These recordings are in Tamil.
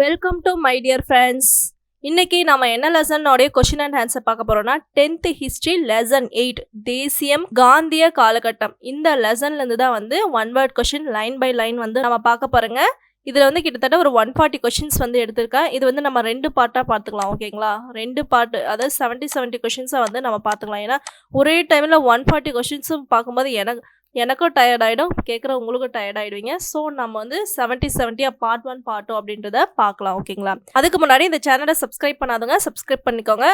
Welcome to my dear friends. இன்னைக்கு நம்ம என்ன லெசனோடைய கொஷின் அண்ட் ஆன்சர் பார்க்க போறோம்னா 10th ஹிஸ்ட்ரி லெசன் 8 தேசியம் காந்திய காலகட்டம். இந்த லெசன்ல இருந்து தான் வந்து one word question line by line வந்து நம்ம பார்க்க போறோங்க. இதில் வந்து கிட்டத்தட்ட ஒரு 140 கொஷின்ஸ் வந்து எடுத்திருக்கேன். இது வந்து நம்ம 2 பார்ட்டாக பார்த்துக்கலாம். ஓகேங்களா, 2 பார்ட்டு, அதாவது 70 கொஷின்ஸை வந்து நம்ம பார்த்துக்கலாம். ஏன்னா ஒரே டைமில் 140 கொஷின்ஸும் பார்க்கும்போது எனக்கும் டயர்ட் ஆகிடும், கேட்குற உங்களுக்கும் டயர்ட் ஆகிடுவீங்க. ஸோ நம்ம வந்து 70 பார்ட் 1 பார்ட் 2 அப்படின்றத பார்க்கலாம். ஓகேங்களா, அதுக்கு முன்னாடி இந்த சேனலை சப்ஸ்கிரைப் பண்ணாதவங்க சப்ஸ்கிரைப் பண்ணிக்கோங்க,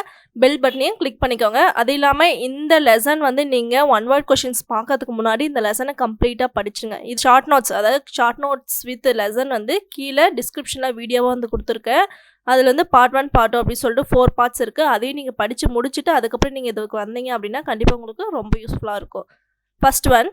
பெல் பட்டனையும் கிளிக் பண்ணிக்கோங்க. அது இல்லாமல் இந்த லெசன் வந்து நீங்கள் ஒன் வேர்ட் கொஷின்ஸ் பார்க்கறதுக்கு முன்னாடி இந்த லெசனை கம்ப்ளீட்டாக படிச்சுங்க. இது ஷார்ட் நோட்ஸ், அதாவது ஷார்ட் நோட்ஸ் வித் லெசன் வந்து கீழே டிஸ்கிரிப்ஷனில் வீடியோவாக வந்து கொடுத்துருக்கேன். அதில் வந்து பார்ட் 1 பார்ட் 2 அப்படின்னு சொல்லிட்டு 4 பார்ட்ஸ் இருக்குது. அதையும் நீங்கள் படித்து முடிச்சுட்டு அதுக்கப்புறம் நீங்கள் இதுக்கு வந்தீங்க அப்படின்னா கண்டிப்பாக உங்களுக்கு ரொம்ப யூஸ்ஃபுல்லாக இருக்கும். ஃபர்ஸ்ட் ஒன்,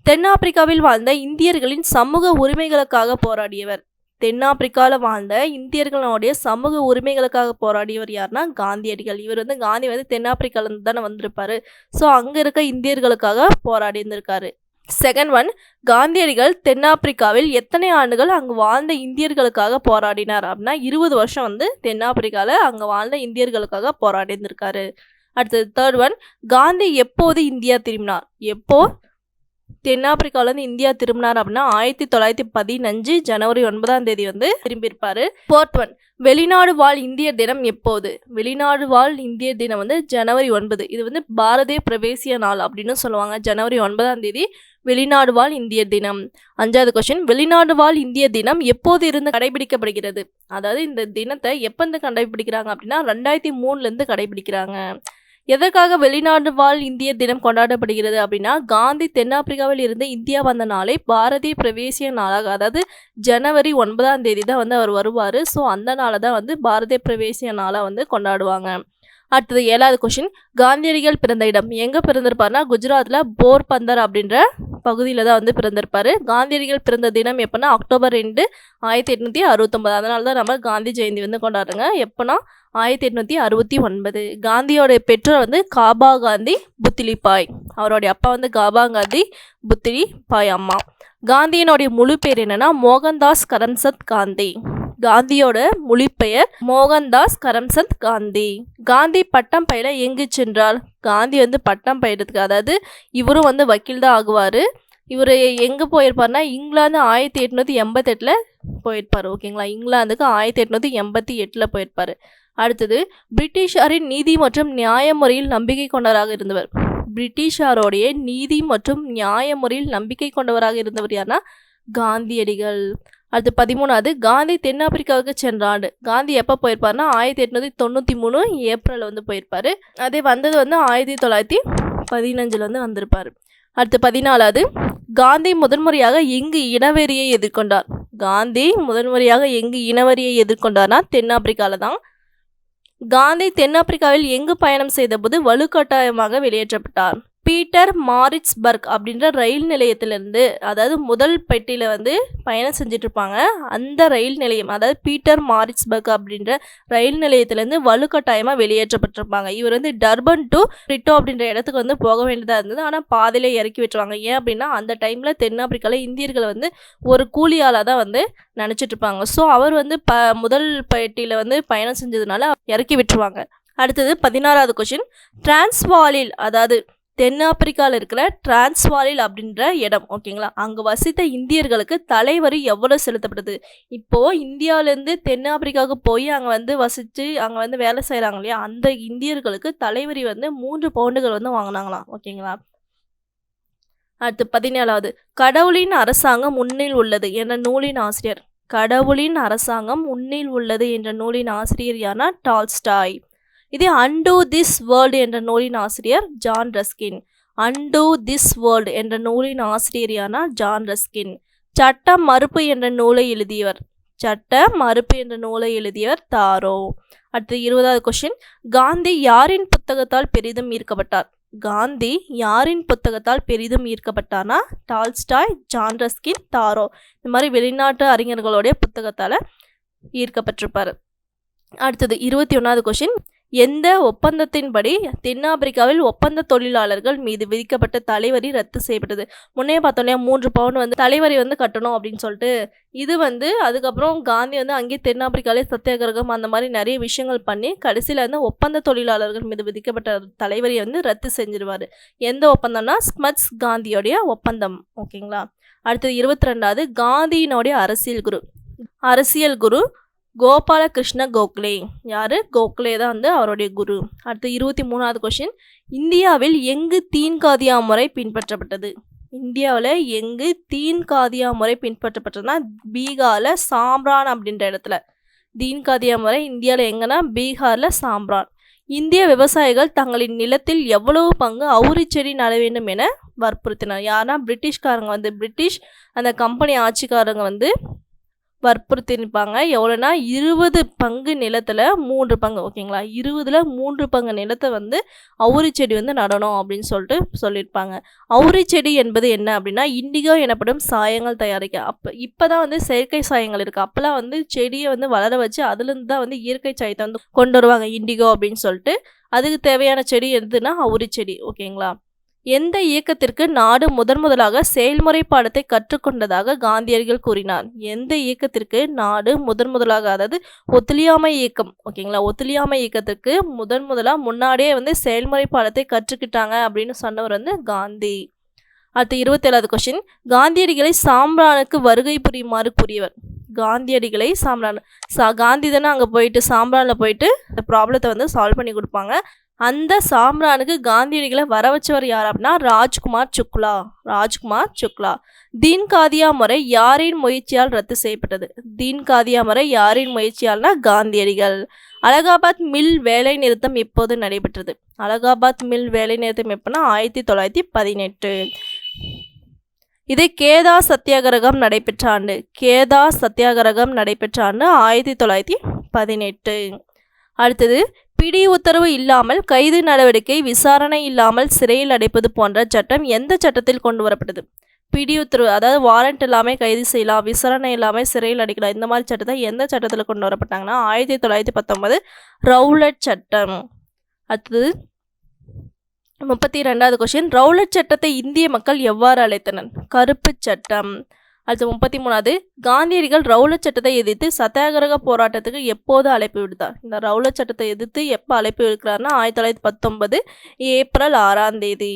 தென்னாப்பிரிக்காவில் வாழ்ந்த இந்தியர்களின் சமூக உரிமைகளுக்காக போராடியவர். தென்னாப்பிரிக்காவில் வாழ்ந்த இந்தியர்களுடைய சமூக உரிமைகளுக்காக போராடியவர் யாருன்னா காந்தியடிகள். இவர் வந்து காந்தி வந்து தென்னாப்பிரிக்காவிலேருந்து தானே வந்திருப்பாரு. ஸோ அங்கே இருக்க இந்தியர்களுக்காக போராடி இருந்திருக்காரு. செகண்ட் ஒன், காந்தியடிகள் தென்னாப்பிரிக்காவில் எத்தனை ஆண்டுகள் அங்கு வாழ்ந்த இந்தியர்களுக்காக போராடினார் அப்படின்னா 20 வருஷம் வந்து தென்னாப்பிரிக்காவில் அங்கே வாழ்ந்த இந்தியர்களுக்காக போராடி இருந்திருக்காரு. அடுத்தது தேர்ட் ஒன், காந்தி எப்போது இந்தியா திரும்பினார்? எப்போ தென்னாப்பிரிக்காவிலேருந்து இந்தியா திரும்பினார் அப்படின்னா 1915 ஜனவரி 9 வந்து திரும்பியிருப்பாரு. ஃபோர்த் ஒன், வெளிநாடு வாழ் இந்தியர் தினம் எப்போது? வெளிநாடு வாழ் இந்தியர் தினம் வந்து ஜனவரி 9. இது வந்து பாரதிய பிரவேசிய நாள் அப்படின்னு சொல்லுவாங்க. ஜனவரி 9 வெளிநாடு வாழ் இந்தியர் தினம். 5வது கொஸ்டின், வெளிநாடு வாழ் இந்தியர் தினம் எப்போது இருந்து கடைபிடிக்கப்படுகிறது? அதாவது இந்த தினத்தை எப்போ இருந்து கடைபிடிக்கிறாங்க அப்படின்னா 2003 கடைபிடிக்கிறாங்க. எதற்காக வெளிநாடு வாழ் இந்திய தினம் கொண்டாடப்படுகிறது அப்படின்னா காந்தி தென்னாப்பிரிக்காவில் இருந்து இந்தியா வந்த நாளை பாரதிய பிரவேசிய நாளாக, அதாவது ஜனவரி 9 தான் வந்து அவர் வருவார். ஸோ அந்த நாளை தான் வந்து பாரதிய பிரவேசிய நாளாக வந்து கொண்டாடுவாங்க. அடுத்தது 7வது கொஸ்டின், காந்தியடிகள் பிறந்த இடம் எங்கே பிறந்திருப்பாருனா குஜராத்தில் போர்பந்தர் அப்படின்ற பகுதியில் தான் வந்து பிறந்திருப்பார். காந்தியடிகள் பிறந்த தினம் எப்போனா அக்டோபர் 2, 1869. அதனால தான் நம்ம காந்தி ஜெயந்தி வந்து கொண்டாடுறோங்க. எப்போனா 1869. காந்தியோடைய பெற்றோர் வந்து காபா காந்தி புத்திலிபாய். அவருடைய அப்பா வந்து காபா காந்தி புத்திலிபாய் அம்மா. காந்தியினுடைய முழு பேர் என்னன்னா மோகன்தாஸ் கரம்சந்த் காந்தி. காந்தியோட மொழிபெயர் மோகன்தாஸ் கரம்சந்த் காந்தி. காந்தி பட்டம் பயில எங்கு சென்றார்? காந்தி வந்து பட்டம் பயிறதுக்கு, அதாவது இவரும் வந்து வக்கீல் தான் ஆகுவார். இவர் எங்கே போயிருப்பார்னா இங்கிலாந்து 1888 போயிருப்பார். ஓகேங்களா, இங்கிலாந்துக்கு 1888 போயிருப்பார். அடுத்தது, பிரிட்டிஷாரின் நீதி மற்றும் நியாய முறையில் நம்பிக்கை கொண்டவராக இருந்தவர். பிரிட்டிஷாரோடைய நீதி மற்றும் நியாய முறையில் நம்பிக்கை கொண்டவராக இருந்தவர் யாருன்னா காந்தியடிகள். அடுத்து 13வது, காந்தி தென்னாப்பிரிக்காவுக்கு சென்ற ஆண்டு. காந்தி எப்போ போயிருப்பாருன்னா 1893 ஏப்ரல் வந்து போயிருப்பார். அதே வந்தது வந்து 1915 வந்து வந்திருப்பார். அடுத்து 14வது, காந்தி முதன்முறையாக எங்கு இனவெறியை எதிர்கொண்டார்? காந்தி முதன்முறையாக எங்கு இனவெறியை எதிர்கொண்டார்னா தென்னாப்பிரிக்காவில் தான். காந்தி தென்னாப்பிரிக்காவில் எங்கு பயணம் செய்தபோது வலுக்கட்டாயமாக வெளியேற்றப்பட்டார்? பீட்டர் மாரிட்ஸ்பர்க் அப்படின்ற ரயில் நிலையத்திலிருந்து, அதாவது முதல் பெட்டியில் வந்து பயணம் செஞ்சுட்டு இருப்பாங்க. அந்த ரயில் நிலையம், அதாவது பீட்டர் மாரிட்ஸ்பர்க் அப்படின்ற ரயில் நிலையத்திலேருந்து வலுக்கட்டாயமாக வெளியேற்றப்பட்டிருப்பாங்க. இவர் வந்து டர்பன் டு பிரிட்டோ அப்படின்ற இடத்துக்கு வந்து போக வேண்டியதாக இருந்தது. ஆனால் பாதியிலே இறக்கி விட்டுருவாங்க. ஏன் அப்படின்னா அந்த டைமில் தென்னாப்பிரிக்காவில் இந்தியர்களை வந்து ஒரு கூலியாளாக தான் வந்து நினச்சிட்டு இருப்பாங்க. ஸோ அவர் வந்து முதல் பெட்டியில் வந்து பயணம் செஞ்சதுனால இறக்கி விட்டுருவாங்க. அடுத்தது 16வது கொஸ்டின், டிரான்ஸ்வாலில், அதாவது தென்னாப்பிரிக்காவில் இருக்கிற டிரான்ஸ்வாலில் அப்படின்ற இடம், ஓகேங்களா, அங்கே வசித்த இந்தியர்களுக்கு தலைவரி எவ்வளோ செலுத்தப்படுது? இப்போது இந்தியாவிலேருந்து தென்னாப்பிரிக்காவுக்கு போய் அங்கே வந்து வசித்து அங்கே வந்து வேலை செய்கிறாங்க இல்லையா, அந்த இந்தியர்களுக்கு தலைவரி வந்து 3 பவுண்டுகள் வந்து வாங்கினாங்களாம். ஓகேங்களா. அடுத்து 17வது, கடவுளின் அரசாங்கம் உன்னில் உள்ளது என்ற நூலின் ஆசிரியர். கடவுளின் அரசாங்கம் உன்னில் உள்ளது என்ற நூலின் ஆசிரியர் யாருன்னா டால்ஸ்டாய். இதே அன்டூ திஸ் வேர்ல்டு என்ற நூலின் ஆசிரியர் John Ruskin. Undo this world என்ற நூலின் ஆசிரியர் யாருன்னா ஜான் ரஸ்கின். சட்ட மறுப்பு என்ற நூலை எழுதியவர். சட்ட மறுப்பு என்ற நூலை எழுதியவர் தாரோ. அடுத்து 20வது கொஸ்டின், காந்தி யாரின் புத்தகத்தால் பெரிதும் ஈர்க்கப்பட்டார்? காந்தி யாரின் புத்தகத்தால் பெரிதும் ஈர்க்கப்பட்டார்னா டால்ஸ்டாய், ஜான் ரஸ்கின், தாரோ. இந்த மாதிரி வெளிநாட்டு அறிஞர்களுடைய புத்தகத்தால் ஈர்க்கப்பட்டிருப்பார். அடுத்தது 21வது கொஸ்டின், எந்த ஒப்பந்தத்தின்படி தென்னாப்பிரிக்காவில் ஒப்பந்த தொழிலாளர்கள் மீது விதிக்கப்பட்ட தலைவரி ரத்து செய்யப்பட்டது? முன்னே பார்த்தோன்னே 3 பவுன் வந்து தலைவரி வந்து கட்டணும் அப்படின்னு சொல்லிட்டு இது வந்து அதுக்கப்புறம் காந்தி வந்து அங்கேயே தென்னாப்பிரிக்காலே சத்தியாகிரகம் அந்த மாதிரி நிறைய விஷயங்கள் பண்ணி கடைசியில் வந்து ஒப்பந்த தொழிலாளர்கள் மீது விதிக்கப்பட்ட தலைவரியை வந்து ரத்து செஞ்சிருவார். எந்த ஒப்பந்தம்னா ஸ்மட்ஸ் காந்தியோடைய ஒப்பந்தம். ஓகேங்களா. அடுத்தது 22வது காந்தியினுடைய அரசியல் குரு கோபாலகிருஷ்ண கோகலே. யாரு? கோகலே தான் வந்து அவருடைய குரு. அடுத்து 23வது கொஸ்டின், இந்தியாவில் எங்கு தீன்காதியா முறை பின்பற்றப்பட்டது? இந்தியாவில் எங்கு தீன்காதியா முறை பின்பற்றப்பட்டதுன்னா பீகாரில் சாம்ரான் அப்படின்ற இடத்துல. தீன்காதியா முறை இந்தியாவில் எங்கன்னா பீகாரில் சாம்ரான். இந்திய விவசாயிகள் தங்களின் நிலத்தில் எவ்வளவு பங்கு அவுரி செடி நட வேண்டும் என வற்புறுத்தினார். யாருன்னா பிரிட்டிஷ்காரங்க வந்து பிரிட்டிஷ் அந்த கம்பெனி ஆட்சிக்காரங்க வந்து வற்புறுத்தி நிற்பாங்க. எவ்வளோனா 20 பங்கு நிலத்தில் 3 பங்கு. ஓகேங்களா. 20ல் 3 பங்கு நிலத்தை வந்து அவுரி செடி வந்து நடணும் அப்படின்னு சொல்லியிருப்பாங்க. அவுரி செடி என்பது என்ன அப்படின்னா இண்டிகோ எனப்படும் சாயங்கள் தயாரிக்க. இப்போ தான் வந்து செயற்கை சாயங்கள் இருக்குது. அப்போல்லாம் வந்து செடியை வந்து வளர வச்சு அதுலேருந்து தான் வந்து இயற்கை சாயத்தை வந்து கொண்டு வருவாங்க இண்டிகோ அப்படின்னு சொல்லிட்டு. அதுக்கு தேவையான செடி எதுனா அவுரி செடி. ஓகேங்களா. எந்த இயக்கத்திற்கு நாடு முதலாக செயல்முறை பாடத்தை கற்றுக்கொண்டதாக காந்தியடிகள் கூறினார்? எந்த இயக்கத்திற்கு நாடு முதலாக, அதாவது ஒத்துழையாமை இயக்கம். ஓகேங்களா. ஒத்துழையாமை இயக்கத்திற்கு முதலாக முன்னாடியே வந்து செயல்முறை பாடத்தை கற்றுக்கிட்டாங்க அப்படின்னு சொன்னவர் வந்து காந்தி. அடுத்து 27வது கொஸ்டின், காந்தியடிகளை சாம்ரானுக்கு வருகை புரியுமாறு கூறியவர்? காந்தியடிகளை காந்தி தானே அங்கே போயிட்டு சாம்ரானில் போயிட்டு இந்த ப்ராப்ளத்தை வந்து சால்வ் பண்ணி கொடுப்பாங்க. அந்த சாம்ரானுக்கு காந்தியடிகளை வர வச்சவர் யார் அப்படின்னா ராஜ்குமார் சுக்லா. தீன்காதியா முறை யாரின் முயற்சியால் ரத்து செய்யப்பட்டது? தீன்காதியா முறை யாரின் முயற்சியால்னா காந்தியடிகள். அலகாபாத் மில் வேலை நிறுத்தம் எப்போது நடைபெற்றது? அலகாபாத் மில் வேலை நிறுத்தம் எப்போனா 1918. இது கேதா சத்தியாகிரகம் நடைபெற்ற ஆண்டு. 1918. அடுத்தது, பிடி உத்தரவு இல்லாமல் கைது நடவடிக்கை, விசாரணை இல்லாமல் சிறையில் அடைப்பது போன்ற சட்டம் எந்த சட்டத்தில் கொண்டு வரப்பட்டது? பிடி உத்தரவு, அதாவது வாரண்ட் இல்லாமல் கைது செய்யலாம், விசாரணை இல்லாமல் சிறையில் அடைக்கலாம், இந்த மாதிரி சட்டத்தை எந்த சட்டத்தில் கொண்டு வரப்பட்டாங்கன்னா 1919 ரவுலட் சட்டம். அடுத்தது 32வது கொஸ்டின், ரவுலட் சட்டத்தை இந்திய மக்கள் எவ்வாறு அழைத்தனர்? கருப்பு சட்டம். அடுத்து 33வது, காந்தியடிகள் ரவுலட் சட்டத்தை எதிர்த்து சத்தியாகிரக போராட்டத்துக்கு எப்போது அழைப்பு விடுத்தார்? இந்த ரவுலட் சட்டத்தை எதிர்த்து எப்போ அழைப்பு விடுக்கிறார்னா 1919 ஏப்ரல் 6ஆம் தேதி.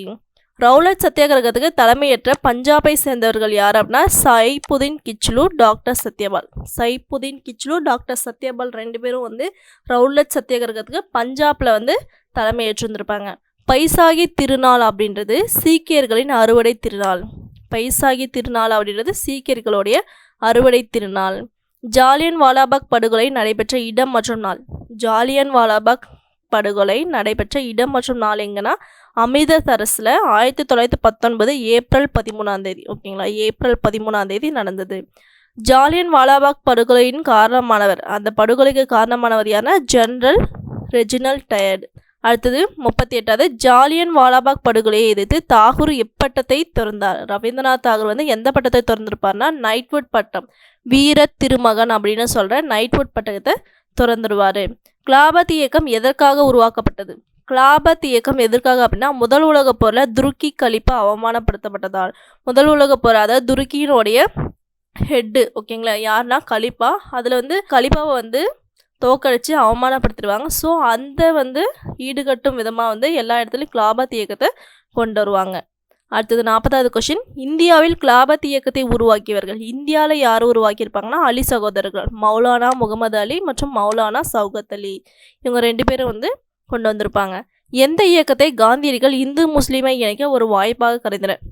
ரவுலட் சத்தியாகிரகத்துக்கு தலைமையேற்ற பஞ்சாபை சேர்ந்தவர்கள் யார் அப்படின்னா சைபுதீன் கிச்லு, டாக்டர் சத்யபால் 2 பேரும் வந்து ரவுலட் சத்தியாகிரகத்துக்கு பஞ்சாப்ல வந்து தலைமையேற்றிருந்திருப்பாங்க. பைசாகி திருநாள் அப்படின்றது சீக்கியர்களின் அறுவடை திருநாள். சீக்கியர்களுடைய அறுவடை திருநாள். ஜாலியன் வாலாபாக் படுகொலை நடைபெற்ற இடம் மற்றும் நாள். எங்கன்னா அமிர்தசரஸில் 1919 ஏப்ரல் 13ஆம் தேதி. ஓகேங்களா. ஏப்ரல் 13ஆம் தேதி நடந்தது. ஜாலியன் வாலாபாக் படுகொலையின் காரணமானவர், அந்த படுகொலைக்கு காரணமானவர் யாருன்னா ஜெனரல் ரெஜினல்ட் டயர்டு. அடுத்தது 38வது, ஜாலியன் வாலாபாக் படுகொலையை எதிர்த்து தாகூர் எப்பட்டத்தை திறந்தார்? ரவீந்திரநாத் தாகூர் வந்து எந்த பட்டத்தை திறந்திருப்பார்னா நைட்வுட் பட்டம், வீர திருமகன் அப்படின்னு சொல்கிற நைட்வுட் பட்டத்தை திறந்துடுவார். கிலாபத் இயக்கம் எதற்காக உருவாக்கப்பட்டது? எதற்காக அப்படின்னா முதல் உலகப் போரில் துருக்கி கலிப்பா அவமானப்படுத்தப்பட்டதால். முதல் உலகப் போர், அதாவது துருக்கியினுடைய ஹெட்டு, ஓகேங்களா, யாருன்னா கலிப்பா. அதில் வந்து கலிப்பாவை வந்து தோக்கடிச்சு அவமானப்படுத்திடுவாங்க. ஸோ அந்த வந்து ஈடுகட்டும் விதமாக வந்து எல்லா இடத்துலையும் கிலாபத் இயக்கத்தை கொண்டு வருவாங்க. அடுத்தது 40வது கொஸ்டின், இந்தியாவில் கிலாபத் இயக்கத்தை உருவாக்கியவர்கள். இந்தியாவில் யார் உருவாக்கியிருப்பாங்கன்னா அலி சகோதரர்கள், மௌலானா முகமது அலி மற்றும் மௌலானா சௌகத் அலி. இவங்க 2 பேரும் வந்து கொண்டு வந்திருப்பாங்க. எந்த இயக்கத்தை காந்தியடிகள் இந்து முஸ்லீமை இணைக்க ஒரு வாய்ப்பாக கருதினர்?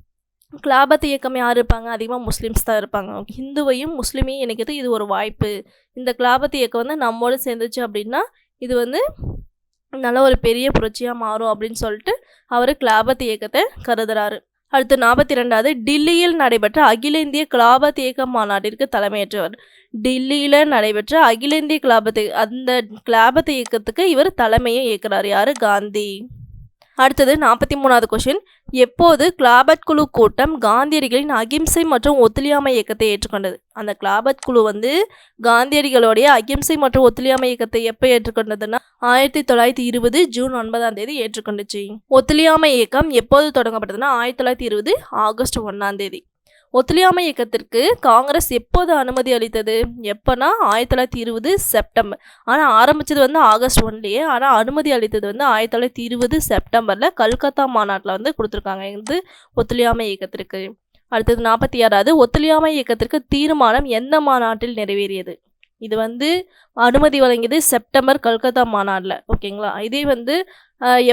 கிலாபத் இயக்கம் யார் இருப்பாங்க? அதிகமாக முஸ்லீம்ஸ் தான் இருப்பாங்க. ஹிந்துவையும் முஸ்லீமையும் இணைக்கிறது இது ஒரு வாய்ப்பு. இந்த கிலாபத் இயக்கம் வந்து நம்மோடு சேர்ந்துச்சு அப்படின்னா இது வந்து நல்ல ஒரு பெரிய புரட்சியாக மாறும் அப்படின்னு சொல்லிட்டு அவர் கிலாபத் இயக்கத்தை கருதுறாரு. அடுத்து 42வது, டில்லியில் நடைபெற்ற அகில இந்திய கிலாபத் இயக்க மாநாட்டிற்கு தலைமையேற்றவர். டில்லியில் நடைபெற்ற அகில இந்திய அந்த கிலாபத் இயக்கத்துக்கு இவர் தலைமையை ஏற்கிறார். யார்? காந்தி. அடுத்தது 43வது கொஷின், எப்போது கிளாபட் குழு கூட்டம் காந்தியடிகளின் அகிம்சை மற்றும் ஒத்துழையாமை இயக்கத்தை ஏற்றுக்கொண்டது? அந்த கிளாபட் குழு வந்து காந்தியடிகளுடைய அகிம்சை மற்றும் ஒத்துழையாமை இயக்கத்தை எப்போ ஏற்றுக்கொண்டதுன்னா 1920 ஜூன் 9ஆம் தேதி ஏற்றுக்கொண்டுச்சு. ஒத்துழையாமை இயக்கம் எப்போது தொடங்கப்பட்டதுன்னா 1920 ஆகஸ்ட் 1ஆம் தேதி. ஒத்துழையாமை இயக்கத்திற்கு காங்கிரஸ் எப்போது அனுமதி அளித்தது? எப்போனா 1920 செப்டம்பர். ஆனால் ஆரம்பித்தது வந்து ஆகஸ்ட் 1லேயே, ஆனால் அனுமதி அளித்தது வந்து 1920 செப்டம்பரில் கல்கத்தா மாநாட்டில் வந்து கொடுத்துருக்காங்க இந்த ஒத்துழையாமை இயக்கத்திற்கு. அடுத்தது 46வது, ஒத்துழையாமை இயக்கத்திற்கு தீர்மானம் எந்த மாநாட்டில் நிறைவேறியது? இது வந்து அனுமதி வழங்கியது செப்டம்பர் கல்கத்தா மாநாட்டில். ஓகேங்களா? இதே வந்து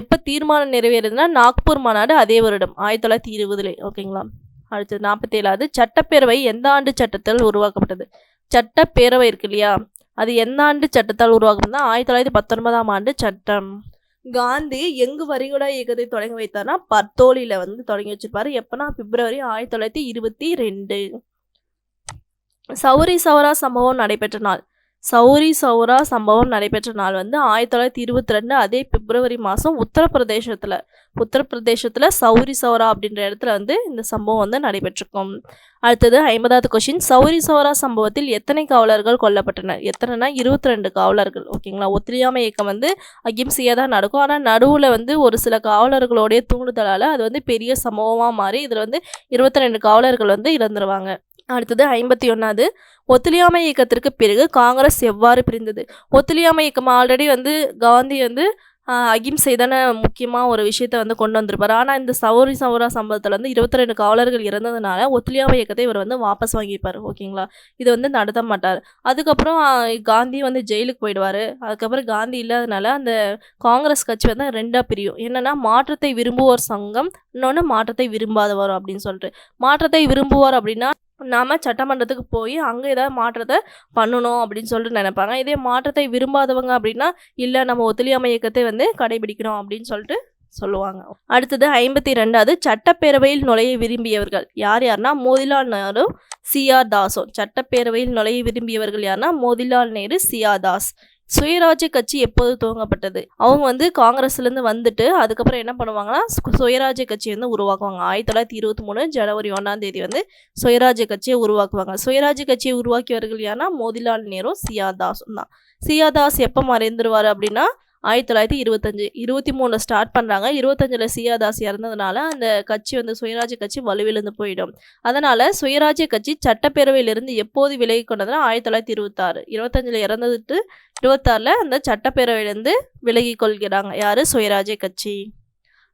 எப்போ தீர்மானம் நிறைவேறுதுன்னா நாக்பூர் மாநாடு அதே வருடம் 1920. ஓகேங்களா? அடுத்தது 47வது, சட்டப்பேரவை எந்த ஆண்டு சட்டத்தால் உருவாக்கப்பட்டது? சட்டப்பேரவை இருக்கு இல்லையா, அது எந்த ஆண்டு சட்டத்தால் உருவாக்கப்பட்டதுன்னா 1919ஆம் ஆண்டு சட்டம். காந்தி எங்கு வரிகுடா இயக்கத்தை தொடங்கி வைத்தார்னா பர்தோலியில் வந்து தொடங்கி வச்சிருப்பாரு. எப்போனா பிப்ரவரி 1922. சௌரி சௌரா சம்பவம் நடைபெற்ற நாள். சௌரி சௌரா சம்பவம் நடைபெற்ற நாள் வந்து 1922 அதே பிப்ரவரி மாதம் உத்தரப்பிரதேசத்தில் சௌரி சௌரா அப்படின்ற இடத்துல வந்து இந்த சம்பவம் வந்து நடைபெற்றிருக்கும். அடுத்தது 50வது கொஷின், சௌரி சௌரா சம்பவத்தில் எத்தனை காவலர்கள் கொல்லப்பட்டனர்? எத்தனைனா 22 காவலர்கள். ஓகேங்களா? ஒத்துழையாமை இயக்கம் வந்து அகிம்சையாக தான் நடக்கும். ஆனால் நடுவில் வந்து ஒரு சில காவலர்களுடைய தூண்டுதலால் அது வந்து பெரிய சம்பவமாக மாறி இதில் வந்து 22 காவலர்கள் வந்து இறந்துருவாங்க. அடுத்தது 51வது, ஒத்துழையாமை இயக்கத்திற்கு பிறகு காங்கிரஸ் எவ்வாறு பிரிந்தது? ஒத்துழையாமை இயக்கம் ஆல்ரெடி வந்து காந்தி வந்து அகிம்சை தானே முக்கியமாக ஒரு விஷயத்தை வந்து கொண்டு வந்திருப்பார். ஆனால் இந்த சௌரி சௌரா சம்பவத்தில் வந்து 22 காவலர்கள் இறந்ததுனால ஒத்துழையாமை இயக்கத்தை இவர் வந்து வாபஸ் வாங்கியிருப்பார். ஓகேங்களா? இது வந்து நடத்த மாட்டார். அதுக்கப்புறம் காந்தி வந்து ஜெயிலுக்கு போயிடுவார். அதுக்கப்புறம் காந்தி இல்லாதனால அந்த காங்கிரஸ் கட்சி வந்து 2ஆக பிரியும். என்னென்னா மாற்றத்தை விரும்புவோர் சங்கம், இன்னொன்று மாற்றத்தை விரும்பாதவர் அப்படின்னு சொல்லிட்டு. மாற்றத்தை விரும்புவார் அப்படின்னா நாம் சட்டமன்றத்துக்கு போய் அங்கே ஏதாவது மாற்றத்தை பண்ணணும் அப்படின்னு சொல்லிட்டு நினைப்பாங்க. இதே மாற்றத்தை விரும்பாதவங்க அப்படின்னா இல்லை நம்ம ஒத்துழையாமை இயக்கத்தை வந்து கடைபிடிக்கணும் அப்படின்னு சொல்லிட்டு சொல்லுவாங்க. அடுத்தது 52வது, சட்டப்பேரவையில் நுழைய விரும்பியவர்கள் யார்னா மோதிலால் நேரு, சிஆர் தாஸும். சட்டப்பேரவையில் நுழைய விரும்பியவர்கள் யார்னா மோதிலால் நேரு, சிஆர் தாஸ். சுயராஜ்ய கட்சி எப்போது துவங்கப்பட்டது? அவங்க வந்து காங்கிரஸ்லேருந்து வந்துட்டு அதுக்கப்புறம் என்ன பண்ணுவாங்கன்னா சுயராஜ்ய கட்சி வந்து உருவாக்குவாங்க. 1923 ஜனவரி 1ஆம் தேதி வந்து சுயராஜ்ய கட்சியை உருவாக்குவாங்க. சுயராஜ்ய கட்சியை உருவாக்கியவர்கள் யாருன்னா மோதிலால் நேரு, சிஆர் தாஸும் தான். சிஆர் தாஸ் எப்போ மறைந்துருவார் அப்படின்னா 1925 23 ஸ்டார்ட் பண்ணுறாங்க. 25 சிஆர் தாஸ் இறந்ததுனால அந்த கட்சி வந்து சுயராஜ்ய கட்சி வலுவிழந்து போயிடும். அதனால் சுயராஜ்ய கட்சி சட்டப்பேரவையிலிருந்து எப்போது விலகி கொண்டதுன்னா 1926. 25 இறந்துட்டு 26 அந்த சட்டப்பேரவையிலேருந்து விலகி கொள்கிறாங்க. யார்? சுயராஜ்ய கட்சி.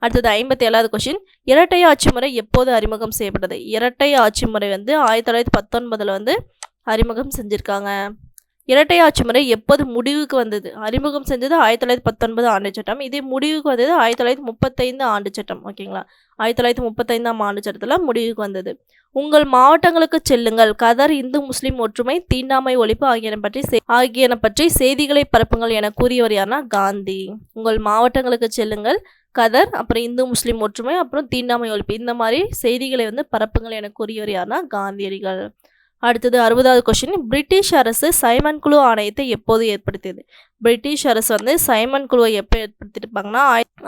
அடுத்தது 57வது கொஷின், இரட்டை ஆட்சி முறை எப்போது அறிமுகம் செய்யப்பட்டது? இரட்டை ஆட்சி முறை வந்து 1919 வந்து அறிமுகம் செஞ்சுருக்காங்க. இரட்டை ஆட்சி முறை எப்போது முடிவுக்கு வந்தது? அறிமுகம் செஞ்சது 1919 ஆண்டு சட்டம். இதே முடிவுக்கு வந்தது 1935 ஆண்டு சட்டம். ஓகேங்களா? 1935ஆம் ஆண்டு சட்டத்தில் முடிவுக்கு வந்தது. உங்கள் மாவட்டங்களுக்கு செல்லுங்கள், கதர், இந்து முஸ்லீம் ஒற்றுமை, தீண்டாமை ஒழிப்பு ஆகியன பற்றி செய்திகளை பரப்புங்கள் என கூறியவர் யாருன்னா காந்தி. உங்கள் மாவட்டங்களுக்கு செல்லுங்கள், கதர், அப்புறம் இந்து முஸ்லீம் ஒற்றுமை, அப்புறம் தீண்டாமை ஒழிப்பு, இந்த மாதிரி செய்திகளை வந்து பரப்புங்கள் என கூறியவர் யாருன்னா காந்தியடிகள். அடுத்தது 60வது கொஷின், பிரிட்டிஷ் அரசு சைமன் குழு ஆணையத்தை எப்போது ஏற்படுத்தியது? பிரிட்டிஷ் அரசு வந்து சைமன் குழுவை எப்போ ஏற்படுத்தியிருப்பாங்கன்னா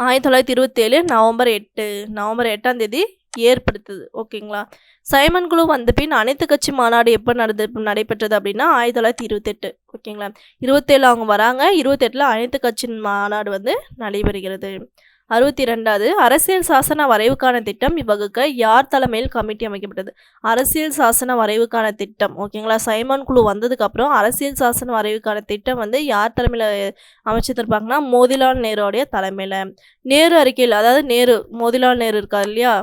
1927 நவம்பர் 8ஆம் தேதி ஏற்படுத்துது. ஓகேங்களா? சைமன் குழு வந்த பின் அனைத்து கட்சி மாநாடு எப்போ நடைபெற்றது அப்படின்னா 1928. ஓகேங்களா? 27 அவங்க வராங்க, 28 அனைத்து கட்சி மாநாடு வந்து நடைபெறுகிறது. 62வது, அரசியல் சாசன வரைவுக்கான திட்டம் வகுக்க யார் தலைமையில் கமிட்டி அமைக்கப்பட்டது? அரசியல் சாசன வரைவுக்கான திட்டம். ஓகேங்களா? சைமன் குழு வந்ததுக்கப்புறம் அரசியல் சாசன வரைவுக்கான திட்டம் வந்து யார் தலைமையில் அமைச்சிருப்பாங்கன்னா மோதிலால் நேருடைய தலைமையில். நேரு அறிக்கையில், அதாவது மோதிலால் நேரு இருக்கார் இல்லையா,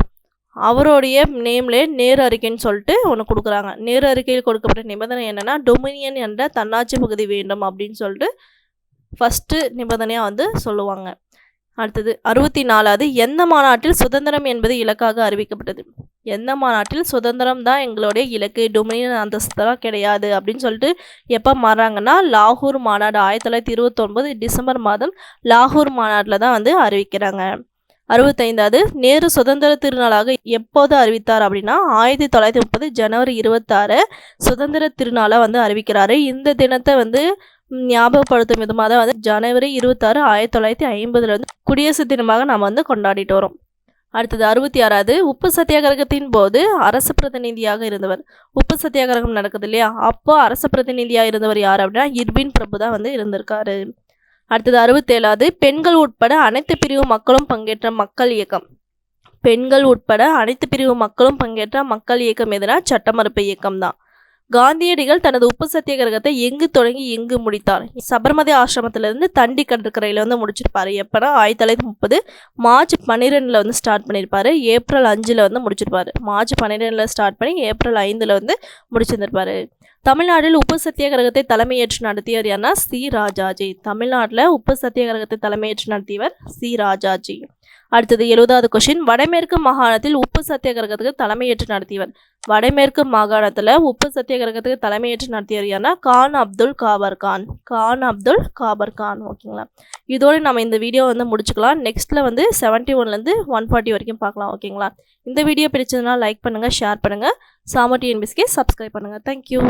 அவருடைய நேம்லே நேரு அறிக்கைன்னு சொல்லிட்டு ஒன்று கொடுக்குறாங்க. நேரு அறிக்கையில் கொடுக்கப்பட்ட நிபந்தனை என்னென்னா டொமினியன் என்ற தன்னாட்சி பகுதி வேண்டும் அப்படின்னு சொல்லிட்டு ஃபஸ்ட்டு நிபந்தனையாக வந்து சொல்லுவாங்க. அடுத்தது 64வது, எந்த மாநாட்டில் சுதந்திரம் என்பது இலக்காக அறிவிக்கப்பட்டது? எந்த மாநாட்டில் சுதந்திரம் தான் எங்களுடைய இலக்கு, டொமினியன் அந்தஸ்தெல்லாம் கிடையாது அப்படின்னு சொல்லிட்டு எப்போ மாறுறாங்கன்னா லாகூர் மாநாடு 1929 டிசம்பர் மாதம் லாகூர் மாநாட்டில் தான் வந்து அறிவிக்கிறாங்க. 65வது, நேரு சுதந்திர திருநாளாக எப்போது அறிவித்தார் அப்படின்னா 1930 ஜனவரி 26 சுதந்திர திருநாளை வந்து அறிவிக்கிறாரு. இந்த தினத்தை வந்து ஞாபகப்படுத்தும் விதமாக தான் வந்து ஜனவரி 26, 1950 வந்து குடியரசு தினமாக நாம் வந்து கொண்டாடிட்டு வரோம். அடுத்தது 66வது, உப்பு சத்தியாகிரகத்தின் போது அரசு பிரதிநிதியாக இருந்தவர். உப்பு சத்தியாகிரகம் நடக்குது இல்லையா, அப்போ அரசு பிரதிநிதியாக இருந்தவர் யார் அப்படின்னா இர்வின் பிரபு தான் வந்து இருந்திருக்காரு. அடுத்தது 67வது, பெண்கள் உட்பட அனைத்து பிரிவு மக்களும் பங்கேற்ற மக்கள் இயக்கம். பெண்கள் உட்பட அனைத்து பிரிவு மக்களும் பங்கேற்ற மக்கள் இயக்கம் எதுனா சட்ட மறுப்பு இயக்கம் தான். காந்தியடிகள் தனது உப்பு சத்தியாகிரகத்தை எங்கு தொடங்கி எங்கு முடித்தார்? சபர்மதி ஆசிரமத்திலிருந்து தண்டி கடற்கரையில் வந்து முடிச்சிருப்பாரு. எப்போனா 1930 மார்ச் 12 வந்து ஸ்டார்ட் பண்ணியிருப்பாரு. ஏப்ரல் 5 வந்து முடிச்சிருப்பாரு. மார்ச் 12 ஸ்டார்ட் பண்ணி ஏப்ரல் 5 வந்து முடிச்சிருந்திருப்பாரு. தமிழ்நாட்டில் உப்பு சத்தியாகிரகத்தை தலைமையேற்று நடத்தியவர் யாருன்னா சி ராஜாஜி. தமிழ்நாட்டில் உப்பு சத்தியாகிரகத்தை தலைமையேற்று நடத்தியவர் சி ராஜாஜி. அடுத்தது 70வது கொஸ்டின், வடமேற்கு மாகாணத்தில் உப்பு சத்தியாகிரகத்துக்கு தலைமையேற்று நடத்தியவர். வடமேற்கு மாகாணத்தில் உப்பு சத்தியாகிரகத்துக்கு தலைமையேற்று நடத்தியவர் யாருன்னா கான் அப்துல் காபர் கான். ஓகேங்களா, இதோடு நம்ம இந்த வீடியோ வந்து முடிச்சுக்கலாம். நெக்ஸ்ட்டில் வந்து 71லேருந்து 140 வரைக்கும் பார்க்கலாம். ஓகேங்களா, இந்த வீடியோ பிடிச்சதுன்னா லைக் பண்ணுங்கள், ஷேர் பண்ணுங்கள், சாமு TNPSC சப்ஸ்கிரைப் பண்ணுங்கள். தேங்க்யூ.